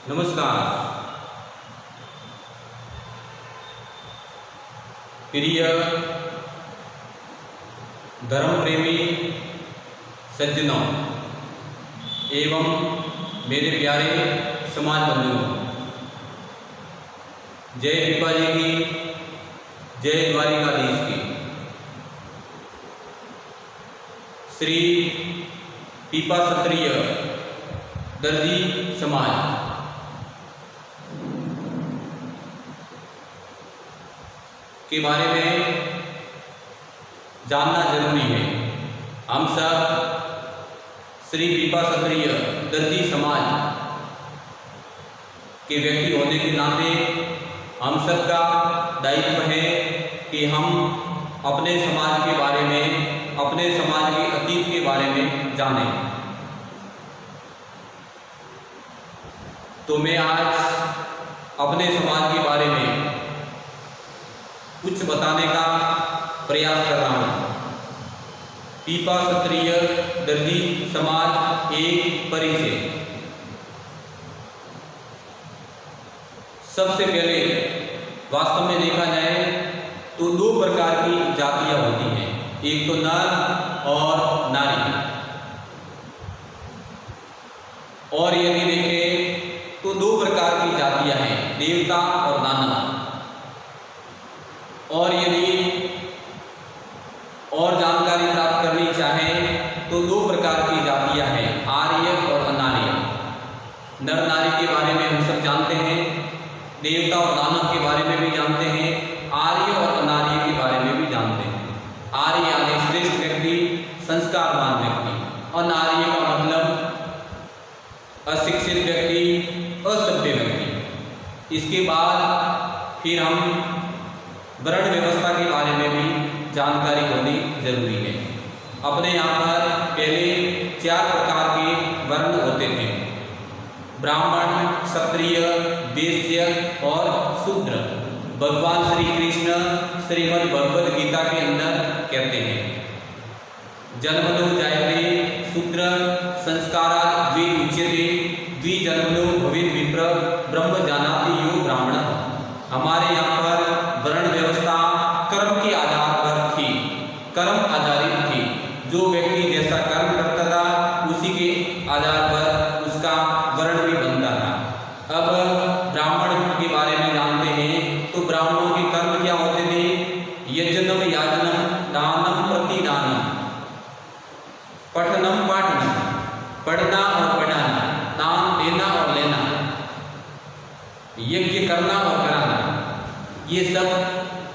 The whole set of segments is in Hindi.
नमस्कार प्रिय धर्म प्रेमी सज्जनों एवं मेरे प्यारे समाज बंधुओं, जय पीपा जी की, जय द्वारिकाधीश की। श्री पीपा क्षत्रिय दर्जी समाज के बारे में जानना जरूरी है। हम सब श्री पीपा क्षत्रिय दर्जी समाज के व्यक्ति होने के नाते हम सबका दायित्व है कि हम अपने समाज के बारे में, अपने समाज के अतीत के बारे में जानें। तो मैं आज अपने समाज के बारे में कुछ बताने का प्रयास कर रहा हूँ। पीपा क्षत्रिय दर्जी समाज एक परिचय। सबसे पहले वास्तव में देखा जाए तो दो प्रकार की जातियां होती हैं, एक तो नर और नारी। और यदि देखें तो दो प्रकार की जातियां हैं, देवता और दानव। और यदि और जानकारी प्राप्त करनी चाहें तो दो प्रकार की जातियां हैं, आर्य और अनार्य। नर नारी के बारे में हम सब जानते हैं, देवता और दानव के बारे में भी जानते हैं, आर्य और अनार्य के बारे में भी जानते हैं। आर्य यानी श्रेष्ठ व्यक्ति, संस्कारवान व्यक्ति। अनार्य का मतलब अशिक्षित व्यक्ति, असभ्य व्यक्ति। इसके बाद फिर हम वर्ण व्यवस्था के बारे में भी जानकारी होनी जरूरी है। अपने यहाँ पर पहले 4 प्रकार के वर्ण होते थे, ब्राह्मण, क्षत्रिय, वैश्य और शूद्र। भगवान श्री कृष्ण श्रीमद् भगवद गीता के अंदर कहते हैं, जन्मनो जायते शूद्र संस्कारात् द्विमुच्यते द्विजन्मनो भवेत् विप्र ब्रह्म जानाति यो ब्राह्मण। हमारे यहाँ पर वर्ण व्यवस्था कर्म के आधार पर थी, कर्म आधारित थी। जो व्यक्ति जैसा कर्म करता था उसी के आधार पर उसका वर्ण भी बनता था। अब ब्राह्मण के बारे में जानते हैं तो ब्राह्मणों के कर्म क्या होते थे? यजनम याजनम, दानम प्रतिदानम, पठनम पाठनम, पढ़ना और पढ़ाना, दान देना और लेना, यज्ञ करना और कराना, ये सब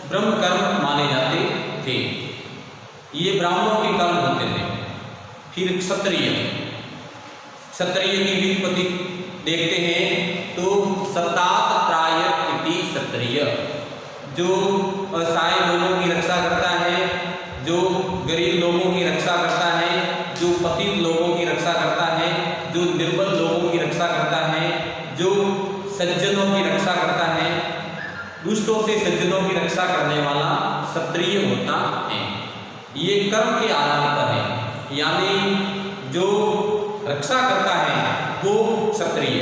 ब्रह्म कर्म माने जाते थे। ये ब्राह्मणों के कर्म होते थे। फिर क्षत्रिय, क्षत्रिय की व्युत्पत्ति देखते हैं तो सतात त्रायत इति क्षत्रिय, जो असहाय लोगों की रक्षा करता है, जो गरीब लोगों की रक्षा करता है, जो पतित लोगों की रक्षा करता है, जो निर्बल लोगों की रक्षा करता है, जो सज्जनों की रक्षा करता है, दुष्टों से सज्जनों की रक्षा करने वाला क्षत्रिय होता है। ये कर्म के आधार पर है, यानी जो रक्षा करता है वो क्षत्रिय,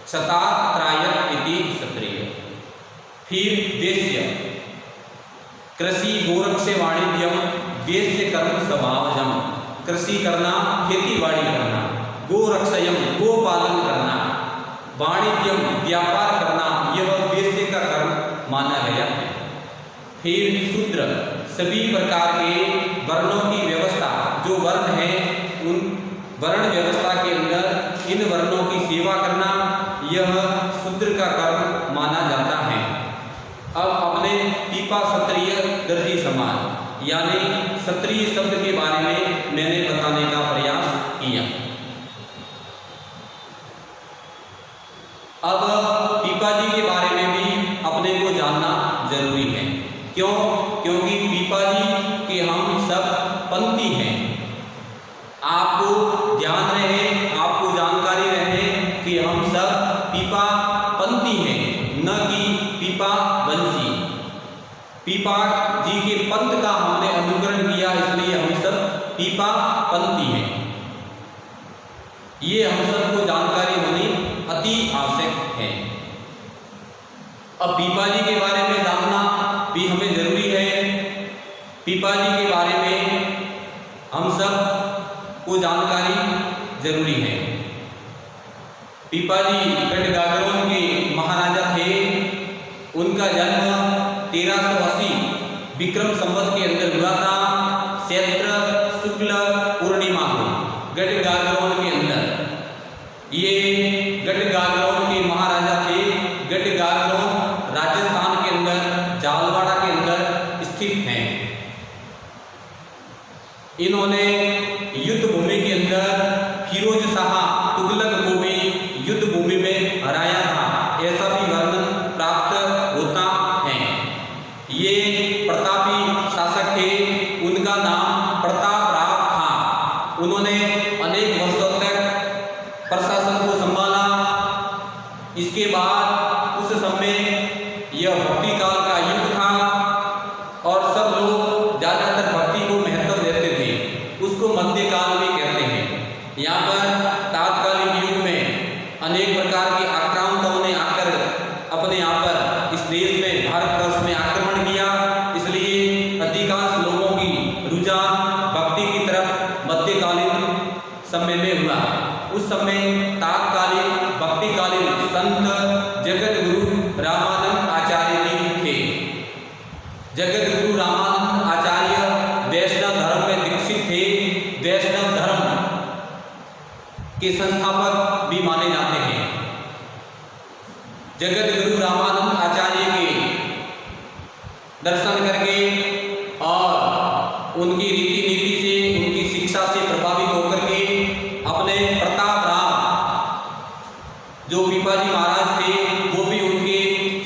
क्षतात त्रायत इति क्षत्रिय। फिर वैश्य, कृषि गोरक्ष वाणिज्यम वैश्य कर्म स्वभावजम। कृषि करना, खेती बाड़ी करना, गोरक्षयम गो पालन करना, वाणिज्यम व्यापार करना, यह वैश्य का कर्म माना गया है। फिर शूद्र, सभी प्रकार के वर्णों की व्यवस्था, जो वर्ण है उन वर्ण व्यवस्था के अंदर इन वर्णों की सेवा करना, यह शूद्र का कर्म माना जाता है। अब अपने पीपा क्षत्रिय दर्जी समाज यानी क्षत्रिय शब्द के बारे में मैंने बताने का प्रयास किया। अब पीपा जी के बारे में भी अपने को जानना जरूरी है। क्यों? क्योंकि पीपा जी के हम सब पंथी हैं। आपको ध्यान रहे, आपको जानकारी रहे कि हम सब पीपा पंथी हैं, न कि पीपा वंशी। पीपा जी के पंथ का हमने अनुकरण किया, इसलिए हम सब पीपा पंथी हैं। ये हम सबको जानकारी होनी अति आवश्यक अब पीपा जी के बारे में जानना भी हमें जरूरी है। पीपा जी के बारे में हम सब को जानकारी जरूरी है। पीपा जी गढ़गागरों के महाराजा थे। उनका जन्म 1380 विक्रम संवत के अंदर हुआ था, चैत्र शुक्ल पूर्णिमा को, गढ़गागरों के अंदर। ये गढ़गागरों के महाराजा थे। गढ़गागरों राजस्थान के अंदर झालवाड़ा के अंदर स्थित हैं। इन्होंने युद्ध भूमि के अंदर फिरोज शाह तुगलक को भी युद्ध भूमि में हराया था, ऐसा भी वर्णन प्राप्त होता है। ये प्रतापी शासक थे। उनका नाम प्रतापराव था। उन्होंने अनेक वर्षों तक प्रशासन को संभाला। इसके बाद उस समय यह भक्ति काल का युग था और सब लोग ज्यादातर भक्ति को महत्व देते थे। उसको मध्यकाल भी कहते हैं। यहाँ पर तात्कालिक युग में अनेक प्रकार के आक्रांताओं ने आकर अपने यहाँ पर इस देश में भारतवर्ष में आक्रमण किया, इसलिए अधिकांश लोगों की रुझान भक्ति की तरफ मध्यकालीन समय में हुआ। उस समय तात्कालिक भक्तिकालीन संत जगत गुरु रामानंद आचार्य जी थे। जगत गुरु रामानंद आचार्य वैष्णव धर्म में दीक्षित थे। वैष्णव धर्म के संस्थापक भी माने जाते हैं। जगत गुरु रामानंद आचार्य के दर्शन करके और उनकी रीति नीति से, उनकी शिक्षा से प्रभावित होकर के अपने प्रतापराव जो पीपा जी महाराज थे वो भी उनके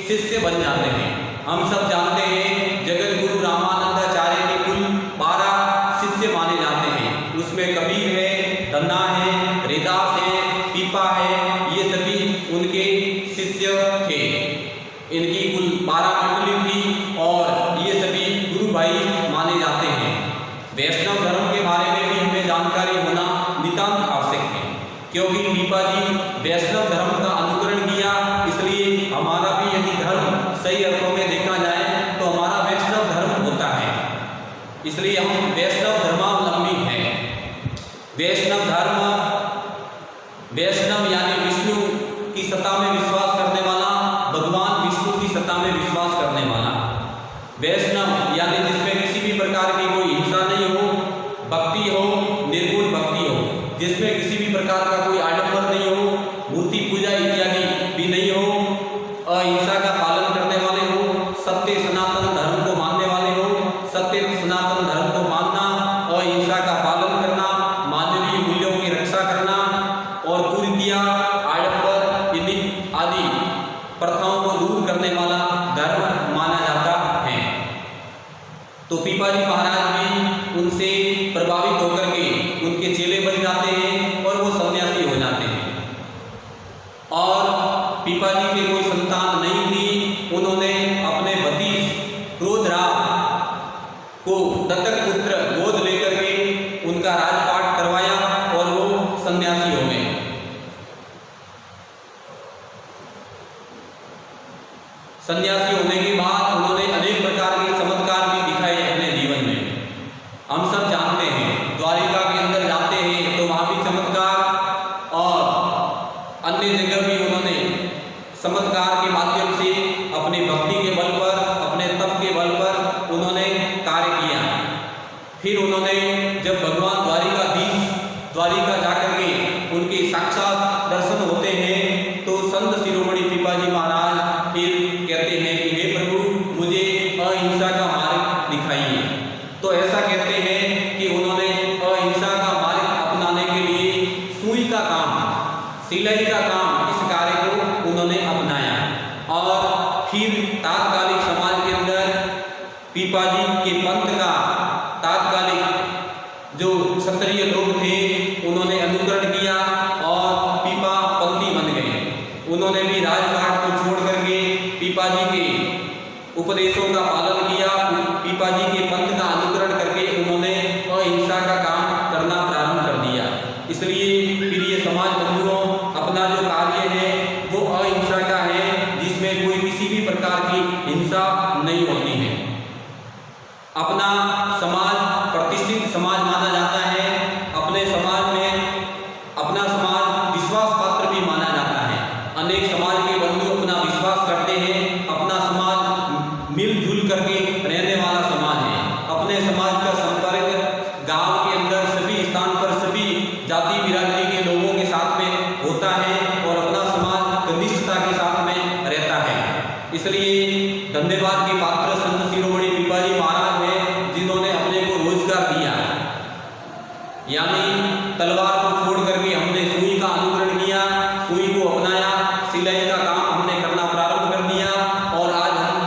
शिष्य बन जाते हैं। हम सब जानते हैं जगत गुरु रामानंदाचार्य के कुल 12 शिष्य माने जाते हैं। उसमें कबीर है, धन्ना है, हरिदास है, पीपा है, ये सभी उनके शिष्य थे। इनकी कुल 12 मंडली थी और ये सभी गुरु भाई माने जाते हैं। वैष्णव धर्म के बारे में भी हमें जानकारी होना नितांत आवश्यक है, क्योंकि पीपा जी वैष्णव धर्म का अनुकरण किया, इसलिए हमारा भी यदि धर्म सही अर्थों में देखा जाए तो हमारा वैष्णव धर्म होता है। इसलिए हम वैष्णव धर्मावलंबी हैं। वैष्णव धर्म, वैष्णव यानी विष्णु की सत्ता में विश्वास करने वाला, भगवान विष्णु की सत्ता में विश्वास करने वाला। वैष्णव यानी जिसमें किसी भी प्रकार की कोई हिंसा नहीं हो, भक्ति हो, निर्गुण भक्ति हो, जिसमें किसी भी प्रकार का कोई आडंबर नहीं हो, मूर्ति पूजा इत्यादि भी नहीं हो, अहिंसा का पालन करने वाले हो, सत्य सनातन धर्म को मानने वाले हो। सत्य सनातन धर्म को मानना, अहिंसा का पालन करना, मानवीय मूल्यों की रक्षा करना और कुरीतियां, आडंबर आदि प्रथाओं को दूर करने वाला धर्म माना जाता है। तो पीपा जी महाराज भी उनसे प्रभावित होकर के उनके चेले बन जाते हैं और वो सन्यासी हो जाते हैं। और पीपा जी के कोई संतान नहीं थी। उन्होंने अपने भतीज क्रोधराव को दत्तक पुत्र गोद लेकर के उनका राजपाट करवाया और वो सन्यासी हो गए। सन्यासी होने के बाद उन्होंने अनेक प्रकार के चमत्कार भी दिखाए अपने जीवन में। हम सब जानते हैं, द्वारिका के अंदर जाते हैं तो वहाँ भी चमत्कार और अन्य जगह भी उन्होंने चमत्कार के माध्यम से अपनी भक्ति के बल पर, अपने तप के बल पर उन्होंने कार्य किया। फिर उन्होंने जब भगवान द्वारिका जाकर के उनके साक्षात दर्शन होते हैं तो संत शिरोमणि पीपा जी महाराज फिर कहते हैं कि हे प्रभु, मुझे अहिंसा का मार्ग दिखाइए। तो ऐसा कहते हैं कि उन्होंने अहिंसा का मार्ग अपनाने के लिए सुई का काम, सिलाई का काम, इस कार्य को उन्होंने अपनाया। और फिर तात्कालिक समाज के अंदर पीपा जी के पंथ का तात्कालिक जो क्षत्रिय लोग थे उन्होंने अनुकरण किया और पीपा पंथी बन गए। उन्होंने भी राजपाट को छोड़ करके पीपा जी के उपदेशों का पालन किया। पीपा जी के पंथ का अनुकरण करके उन्होंने अहिंसा का काम करना प्रारंभ कर दिया। इसलिए फिर ये समाज बंधुओं अपना जो कार्य है वो अहिंसा का है, जिसमें जिसमें कोई किसी भी प्रकार की हिंसा नहीं होती है। अपना समाज प्रतिष्ठित समाज माना जाता है। अपने समाज में अपना समाज विश्वास पात्र भी माना जाता है। अनेक समाज के बंधु अपना विश्वास करते हैं। अपना समाज मिलजुल करके रहने वाला समाज है। अपने समाज का संपर्क गांव के अंदर सभी स्थान पर सभी जाति बिरादरी के लोगों के साथ में होता है और अपना समाज घनिष्ठता के साथ में रहता है। इसलिए धन्यवाद के पात्र संत शिरोमणि पिपाजी महाराज हैं, जिन्होंने अपने को रोजगार दिया, यानी तलवार को छोड़ करके हमने सुई का अनुकरण किया, सुई को अपनाया, सिलाई का काम हमने करना प्रारंभ कर दिया और आज हम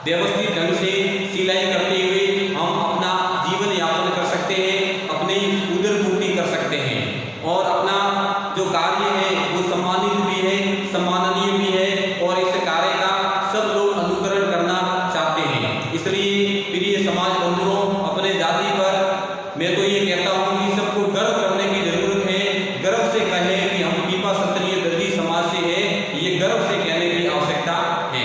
व्यवस्थित ढंग से सिलाई करते हुए हम अपना जीवन यापन कर सकते हैं, अपनी उदर पूर्ति कर सकते हैं और अपना जो कार्य है वो सम्मानित भी है, सम्माननीय भी है और इस कार्य का सब लोग अनुकरण करना चाहते हैं। इसलिए प्रिय समाज बंधुओं, अपने जाति पर मैं तो ये कहता हूँ कि सबको गर्व करने की जरूरत है। गर्व से कहें कि हम पीपा क्षत्रिय दर्जी समाज से है, ये गर्व से कहने की आवश्यकता है।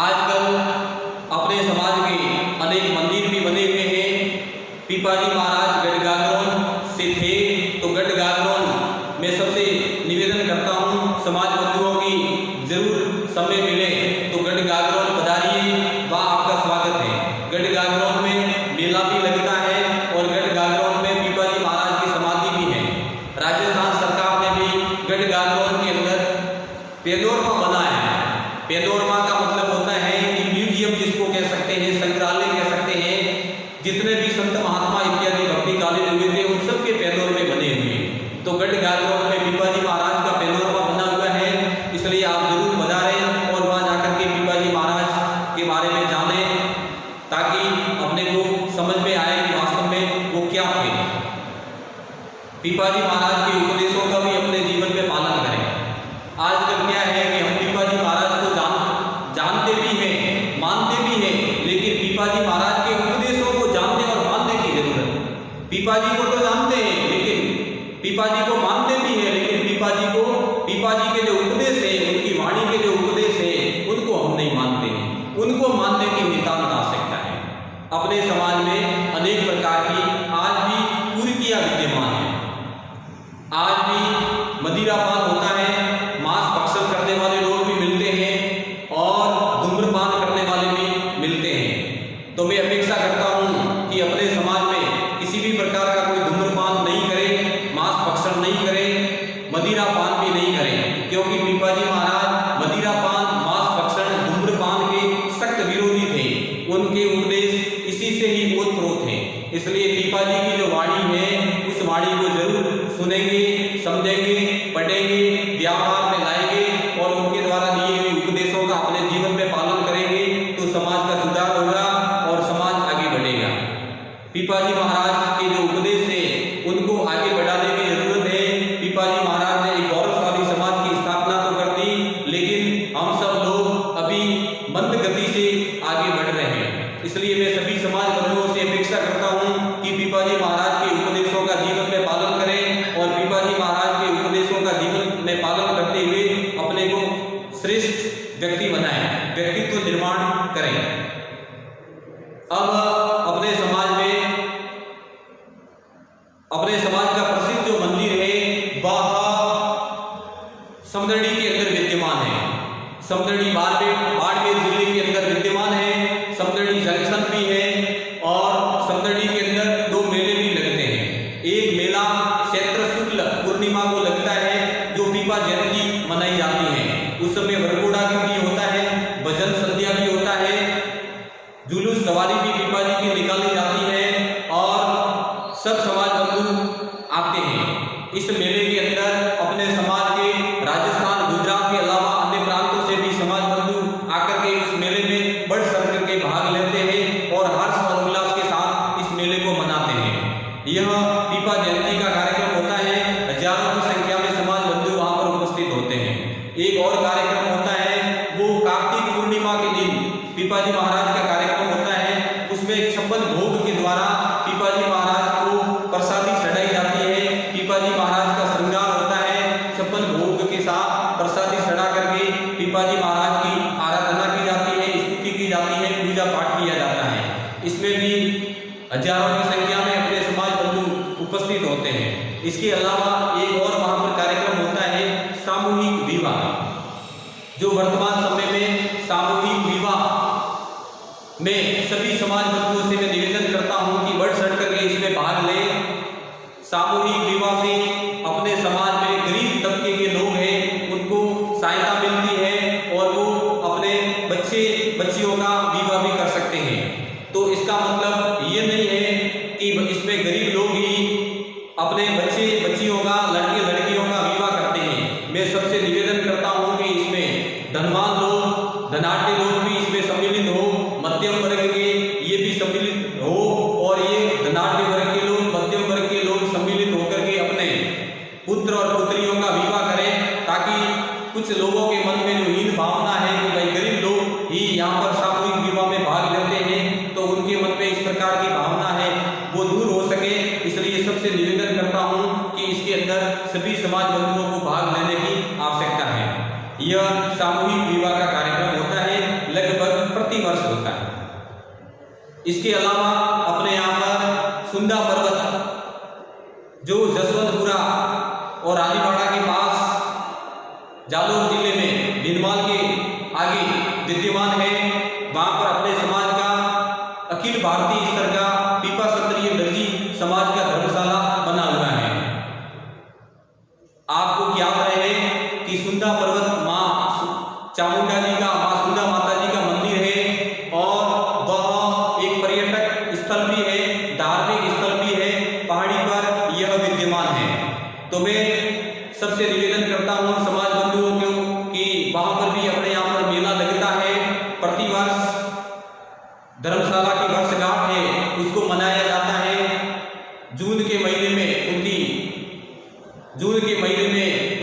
आजकल अपने समाज के अनेक मंदिर भी बने हुए हैं। पिपाजी महाराज गढ़गागरोन से थे, तो गढ़गागरोन मैं सबसे निवेदन करता हूँ समाज बंधुओं की जरूर समय मिले तो गढ़गागरोन पधारिए, वहाँ आपका स्वागत है। गढ़गागरोन में मेला भी लगता है और गढ़गागरोन में पिपाजी महाराज की समाधि भी है। राजस्थान सरकार ने भी गढ़गागरोन के अंदर पेनोरमा बनाया है। पेनोरमा का मतलब होता है कि म्यूजियम जिसको कह सकते हैं, संग्रहालय कह सकते हैं। जितने भी संत महात्मा इत्यादि भक्ति कालीन हुए थे उन सबके पेनोरमे बने हुए। तो गढ़गागरोन में पिपाजी महाराज का पेनोरमा बना हुआ है, इसलिए आप जरूर पधारें और वहाँ जाकर के पिपाजी महाराज के बारे में जानें, ताकि अपने को समझ में आए कि वास्तव में वो क्या थे। पिपाजी महाराज के उपदेशों का भी अपने जीवन में पालन करें। आजकल क्या है कि हम पिपाजी महाराज को जानते भी हैं, मानते भी हैं, लेकिन पिपाजी महाराज के उपदेशों को जानने और मानने की जरूरत है। पिपाजी को तो जानते हैं, लेकिन पिपाजी को मानते भी हैं, लेकिन पिपाजी के जो उपदेश है, उनकी वाणी के जो उपदेश है, उनको हम नहीं मानते हैं। उनको मानने की नितांत आवश्यकता है। अपने समाज में अनेक प्रकार की आज भी कुरीतियां विद्यमान है। आज भी मदिरापान होता है, मांस भक्षण करने वाले लोग भी मिलते हैं और धूम्रपान करने वाले भी मिलते हैं। तो मैं अपेक्षा करता हूं कि अपने समाज में किसी भी प्रकार का कोई धूम्रपान नहीं करे, मांस भक्षण नहीं करे, मदिरापान भी नहीं करे, क्योंकि पिपाजी महाराज मदिरापान, मांस भक्षण, धूम्रपान के सख्त विरोधी थे। उनके उपदेश इसी से ही ओतप्रोत हैं। इसलिए पिपाजी की जो वाणी है, उस वाणी को जरूर सुनेंगे, समझेंगे, पढ़ेंगे, व्यवहार में लाएंगे और उनके द्वारा दिए हुए उपदेशों का अपने जीवन में पालन करेंगे तो समाज का सुधार होगा और समाज आगे बढ़ेगा। पिपाजी महाराज के जो उपदेश है उनको आगे बढ़ाने की जरूरत है। पिपाजी महाराज ने एक गौरवशाली समाज की स्थापना तो कर दी, लेकिन हम सब लोग अभी मंद गति से आगे बढ़ रहे हैं। इसलिए मैं सभी समाज बंधुओं से अपेक्षा करता हूं कि पिपाजी महाराज के उपदेशों का जीवन में पालन करें और पिपाजी महाराज के उपदेशों का जीवन में पालन करते हुए अपने को श्रेष्ठ व्यक्ति बनाएं, व्यक्तित्व निर्माण करें। अब अपने समाज का प्रसिद्ध जो मंदिर है वह समदड़ी के अंदर विद्यमान है। समदड़ी बाड़मेर जिले के अंदर विद्यमान है। समदड़ी जंक्शन भी है और समदड़ी के अंदर दो मेले भी लगते हैं। एक मेला चैत्र शुक्ल पूर्णिमा को लगता है, जो पीपा जयंती मनाई जाती है। उस समय वरघोड़ा भी होता है, भजन संध्या भी होता है, जुलूस सवारी भी पिपाजी की निकाली जाती है और सब समाज बंधु आते हैं। इस मेले के अंदर अपने समाज के राजस्थान, गुजरात के अलावा अन्य प्रांतों से भी समाज बंधु आकर के इस मेले में बढ़ चढ़ करके भाग लेते हैं और हर्ष और उल्लास के साथ इस मेले को मनाते हैं। यह पीपा जयंती का कार्यक्रम होता है। हजारों की संख्या में समाज बंधु वहां पर उपस्थित होते हैं। एक और कार्यक्रम होता है, वो कार्तिक पूर्णिमा के दिन पिपाजी महाराज का कार्यक्रम होता है। उसमें 56 भोग के द्वारा पिपाजी महाराज को प्रसादी चढ़ाई जाती है। पिपाजी महाराज का श्रृंगार होता है, 56 भोग के साथ इसके अलावा एक और वहाँ पर कार्यक्रम होता है सामूहिक विवाह, जो वर्तमान समय में सामूहिक विवाह में सभी समाज बंधुओं से मैं निवेदन करता हूँ कि बढ़ चढ़ करके इसमें भाग लें। सामूहिक विवाह से अपने समाज में गरीब तबके के लोग हैं उनको सहायता मिलती है और वो अपने बच्चे बच्चियों का विवाह भी कर सकते हैं। तो इसका मतलब ये नहीं है कि इसमें गरीब लोग ही अपने बच्चे बच्चियों का लड़के लड़कियों का विवाह करते हैं। मैं सबसे निवेदन करता हूँ कि इसमें धनवान लोग धनाढ्य लोग भी इसमें सम्मिलित हो, मध्यम वर्ग के ये भी सम्मिलित हो और ये धनाढ्य वर्ग के लोग मध्यम वर्ग के लोग सम्मिलित होकर के अपने पुत्र और पुत्रियों का विवाह करें, ताकि कुछ लोगों के मन में जो हीन भावना है कि भाई गरीब लोग ही यहाँ पर सामूहिक विवाह में भाग लेते हैं, तो उनके मन में इस प्रकार की भावना है वो दूर हो सके। इसलिए सबसे निवेदन करता हूँ कि इसके अंदर सभी समाज बंधुओं को भाग लेने की आवश्यकता है। यह सामूहिक विवाह का कार्यक्रम होता है, लगभग प्रति वर्ष होता है। इसके अलावा अपने यहाँ पर सुंदा पर्वत जो जसवंतपुरा और रानीवाड़ा के पास जालौर जिले में नीलमाल के आगे विद्यमान है, वहाँ पर अपने समाज का अखिल भारतीय स्तर का पीपा क्षत्रिय दर्जी समाज का धर्मशाला बना हुआ है। आपको याद रहे कि सुंदा पर्वत माँ चामुंडा जी का, माँ सुंदा माता जी का मंदिर है और वह एक पर्यटक स्थल भी है, धार्मिक स्थल भी है, पहाड़ी पर यह विद्यमान है। तो मैं सबसे निवेदन करता हूँ समाज बंधुओं को कि वहाँ पर भी अपने यहाँ पर मेला लगता है, प्रतिवर्ष धर्मशाला की वर्षगांठ है उसको मनाया जाता है। जून के महीने में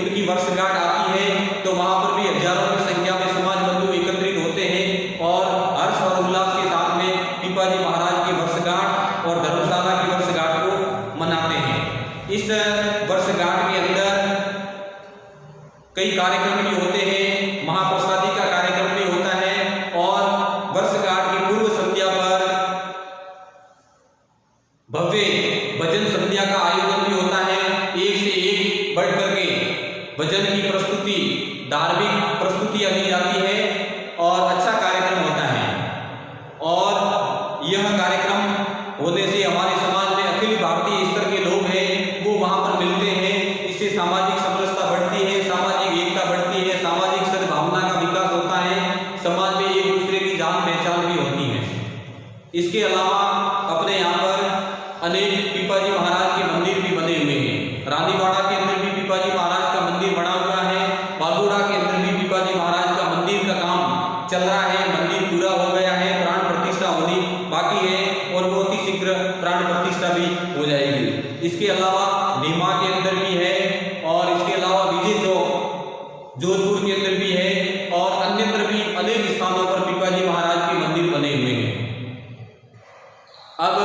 उनकी वर्षगांठ आती है, तो वहाँ पर भी हजारों की संख्या में समाज बंधु एकत्रित होते हैं और हर्ष और उल्लास के साथ में पीपाजी महाराज की वर्षगांठ और धर्मशाला की वर्षगांठ को मनाते हैं। इस वर्षगांठ के अंदर कई कार्यक्रम भी होते हैं, महाप्रसादी का कार्यक्रम भी होता है और वर्षगांठ की पूर्व संध्या पर भव्य भजन संध्या का आयोजन भी होता है। एक से एक बढ़ करके भजन की प्रस्तुति, धार्मिक प्रस्तुतियां दी जाती है और अच्छा कार्यक्रम होता है। और यह कार्यक्रम होने से हमारे समाज में अखिल भारतीय स्तर के लोग हैं वो वहाँ पर मिलते हैं। इससे सामाजिक समरसता बढ़ती है, सामाजिक एकता बढ़ती है, सामाजिक सद्भावना का विकास होता है, समाज में एक दूसरे की जान पहचान भी होती है। इसके अलावा अपने यहाँ पर अनेक पीपाजी महाराज के मंदिर भी बने हुए हैं। रानीवाड़ा के अंदर भी पीपाजी महाराज का मंदिर बना हुआ है, बागुड़ा के अंदर भी पीपाजी महाराज का मंदिर का काम चल रहा है, मंदिर पूरा हो गया है, प्राण प्रतिष्ठा होनी बाकी है और बहुत ही शीघ्र प्राण प्रतिष्ठा भी हो जाएगी। इसके अलावा नीमा के अंदर भी है और इसके अलावा विजय चौक जोधपुर के अंदर भी है और अन्यत्र भी अनेक स्थानों पर पीपाजी महाराज के मंदिर बने हुए हैं। अब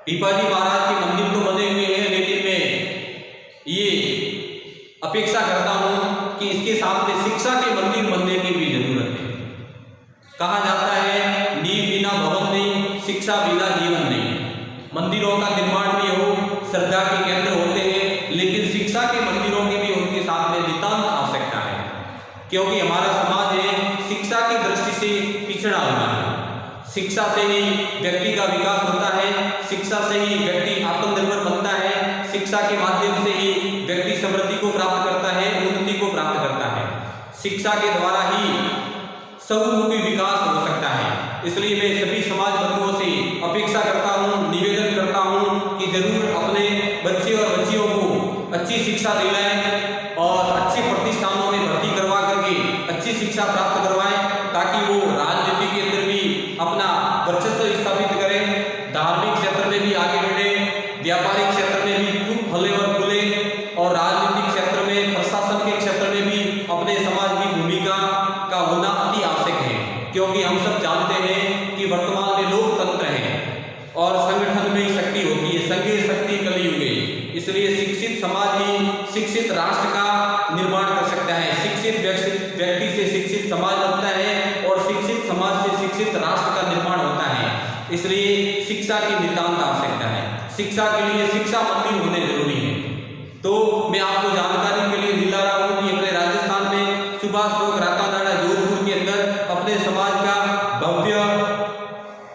पीपाजी महाराज के मंदिर तो बने हुए हैं, लेकिन मैं ये अपेक्षा करता हूँ कि इसके साथ में शिक्षा के मंदिर बनने की भी जरूरत है। कहा जाता है नींव बिना भवन नहीं, शिक्षा बिना जीवन नहीं। मंदिरों का निर्माण भी हो, श्रद्धा के केंद्र होते हैं, लेकिन शिक्षा के मंदिरों की भी उनके साथ में नितांत आवश्यकता है, क्योंकि हमारा समाज है शिक्षा की दृष्टि से पिछड़ा हुआ है। शिक्षा से ही व्यक्ति का विकास होता है, शिक्षा से ही व्यक्ति आत्मनिर्भर बनता है, शिक्षा के माध्यम से ही व्यक्ति समृद्धि को प्राप्त करता है, उन्नति को प्राप्त करता है। शिक्षा के द्वारा ही सर्वमुखी विकास हो सकता है। इसलिए मैं सभी समाज बंधुओं से अपेक्षा करता हूँ, निवेदन करता हूँ कि जरूर अपने बच्चे और बच्चियों को अच्छी शिक्षा दिलाएं और अच्छे प्रतिष्ठानों में भर्ती करवा करके अच्छी शिक्षा प्राप्त करवाएं, ताकि वो राजनीति के अंदर भी अपना वर्चस्व स्थापित करें, धार्मिक क्षेत्र में भी आगे बढ़े, व्यापारिक क्षेत्र में भी खूब फले और फूले और राजनीतिक क्षेत्र में, प्रशासन के क्षेत्र में भी अपने समाज की भूमिका का होना अति आवश्यक है। क्योंकि हम सब जानते हैं कि वर्तमान में लोकतंत्र है और संगठन में ही शक्ति होती है, संघीय शक्ति कलयुग है। इसलिए शिक्षित समाज ही शिक्षित राष्ट्र का निर्माण कर सकता है। शिक्षित व्यक्ति से शिक्षित समाज बनता है और शिक्षित समाज से शिक्षित राष्ट्र का निर्माण होता है। इसलिए शिक्षा की नितांत आवश्यकता है। शिक्षा के लिए शिक्षा मंदिर होने जरूरी है। तो मैं आपको जानकारी के लिए दिला रहा हूँ कि अपने राजस्थान में सुभाष चौक रातानाडा जोधपुर के अंदर अपने समाज का भव्य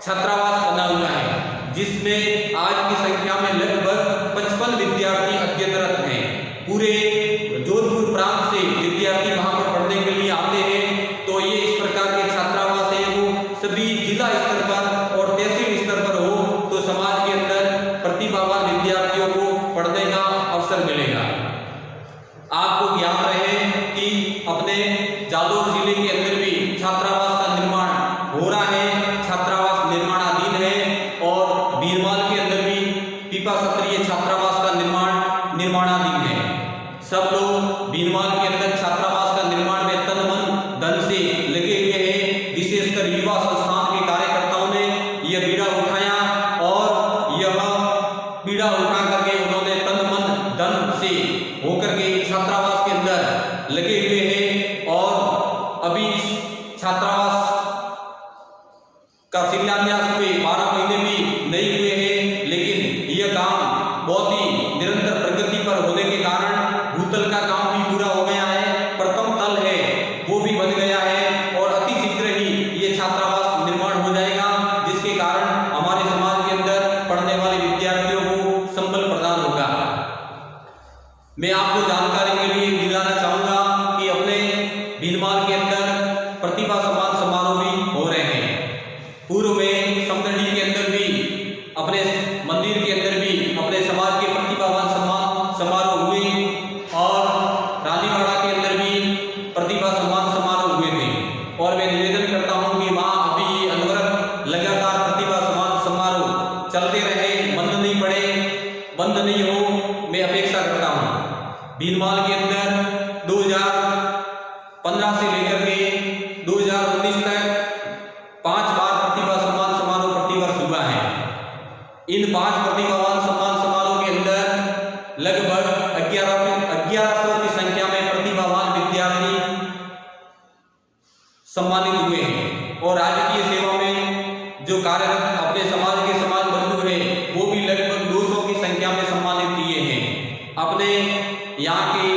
छात्रावास बना हुआ है, जिसमें आज की संख्या में लगभग 55 विद्यार्थी अध्ययनरत हैं। पूरे जोधपुर प्रांत से विद्यार्थी वहां पर पढ़ने के लिए आते हैं। तो ये इस प्रकार के छात्रावास है वो सभी जिला स्तर पर और तहसील स्तर पर हो तो समाज के अंदर प्रतिभावान विद्यार्थियों को पढ़ने का अवसर मिलेगा। आपको ज्ञात रहे कि अपने जालौर जिले के अंदर भी छात्रावास का निर्माण हो रहा है, छात्रावास निर्माणाधीन है। और बीरमाल के अंदर भी पीपा क्षत्रिय छात्रावास का निर्माणाधीन है। सब लोग बीरमाल के अंदर छात्रावास का निर्माण में तन मन धन से लगे हुए हैं। विशेषकर युवा संस्थान के कार्यकर्ताओं ने यह बीड़ा उठाया और यह बीड़ा उठा करके उन्होंने तन मन धन से होकर के छात्रावास के अंदर लगे हुए हैं। और अभी इस छात्रावास का शिलान्यास हुए 12 महीने भी नहीं हुए हैं, लेकिन यह काम बहुत ही निरंतर प्रगति पर होने के कारण भूतल का काम भी पूरा हो गया है। प्रथम तल है वो भी बन गया है और अति शीघ्र ही ये छात्रावास निर्माण हो जाएगा, जिसके कारण हमारे समाज के अंदर पढ़ने वाले विद्यार्थियों को संबल प्रदान होगा। मैं आपको जानकारी के लिए दिलाना चाहूंगा कि अपने बीरमाल के अंदर प्रतिभा सम्मान समारोह भी हो रहे हैं। पूर्व में समदड़ी के अंदर भी अपने मंदिर के अंदर भी अपने समाज के प्रतिभावान सम्मान समारोह हुए और रानीवाड़ा के अंदर भी प्रतिभा सम्मान समारोह हुए थे। और मैं निवेदन करता हूं कि वहां अभी अनवरत लगातार प्रतिभा सम्मान समारोह चलते रहे, बंद नहीं पड़े, बंद नहीं हो, मैं अपेक्षा करता हूं। बीरमाल के अंदर 2015 से लेकर के 2019 तक 5 बार प्रतिभा सम्मान समारोह प्रतिवर्ष हुआ है। इन 5 प्रतिभावान सम्मान समारोह के अंदर लगभग 1100 की संख्या में प्रतिभावान विद्यार्थी सम्मानित हुए हैं। और राजकीय सेवा में जो कार्यरत अपने समाज के समाज बंधु हैं वो भी लगभग 200 की संख्या में सम्मानित किए हैं। अपने यहाँ के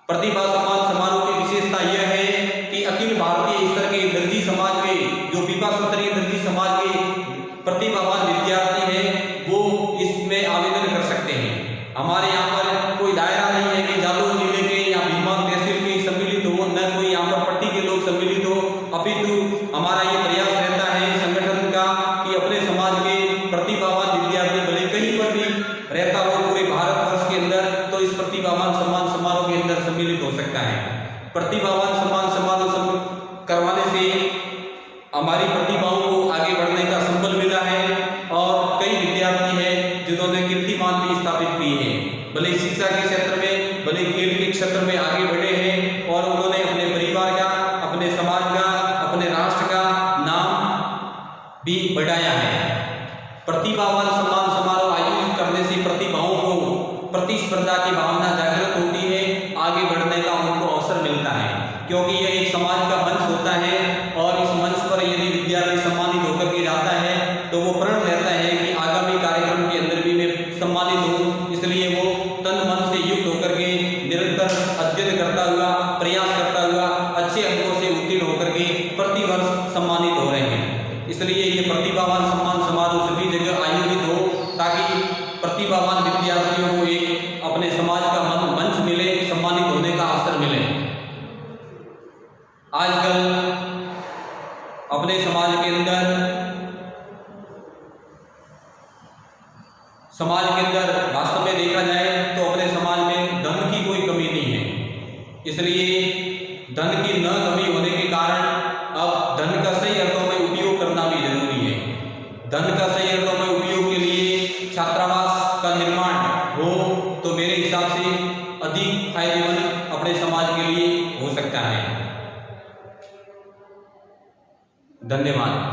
प्रतिभा सम्मान समारोह की विशेषता यह है कि अखिल भारतीय स्तर के दर्जी समाज के जो पीपा क्षत्रिय दर्जी समाज के प्रतिभावान विद्यार्थी हैं वो इसमें आवेदन कर सकते हैं। हमारे यहाँ पर कोई दायरा नहीं है कि जालौर जिले के या बीरमाल तहसील के सम्मिलित हो, न कोई यहाँ पर पट्टी के लोग सम्मिलित हो, अपितु हमारा ये प्रयास रहता है संगठन का कि अपने समाज के प्रतिभावान विद्यार्थी भले कहीं पर भी रहता हो पूरे भारतवर्ष के अंदर तो इस प्रतिभावान सम्मान समारोह के अंदर सम्मिलित हो सकता है। प्रतिभावान सम्मान समारोह करवाने से हमारी प्रतिभाओं को आगे बढ़ने का संबल मिला है और कई विद्यार्थी हैं जिन्होंने कीर्तिमान भी स्थापित किए हैं। भले शिक्षा के क्षेत्र में, भले खेल के क्षेत्र में आगे बढ़े हैं और उन्होंने अपने परिवार का, अपने समाज का, अपने राष्ट्र का नाम भी बढ़ाया है। प्रतिभावान सम्मान समारोह आयोजित करने से प्रतिभाओं को प्रतिस्पर्धा की भावना जागृत होती है, आगे बढ़ने का उनको अवसर मिलता है, क्योंकि यह एक समाज का मंच होता है और इस मंच पर यदि विद्यार्थी सम्मानित होकर के जाता है तो वो प्रण रहता है कि आगामी कार्यक्रम के अंदर भी मैं सम्मानित हूँ। इसलिए वो तन मन से युक्त होकर के निरंतर अध्ययन करता हुआ, प्रयास करता हुआ अच्छे अंकों से उत्तीर्ण होकर के प्रतिवर्ष सम्मानित हो रहे हैं। इसलिए ये प्रतिभावान सम्मान समारोह सभी जगह आयोजित हो ताकि प्रतिभावान विद्यार्थियों को एक अपने समाज का मंच मिले, सम्मानित होने का अवसर मिले। आजकल अपने समाज के अंदर वास्तव में देखा जाए तो अपने समाज में धन की कोई कमी नहीं है। इसलिए धन की न कमी होने के कारण अब धन का सही अर्थों में उपयोग करना भी जरूरी है। धन का सही अर्थों में उपयोग के लिए छात्रावास का निर्माण हो तो मेरे हिसाब से अधिक फायदेमंद अपने समाज के लिए हो सकता है। धन्यवाद।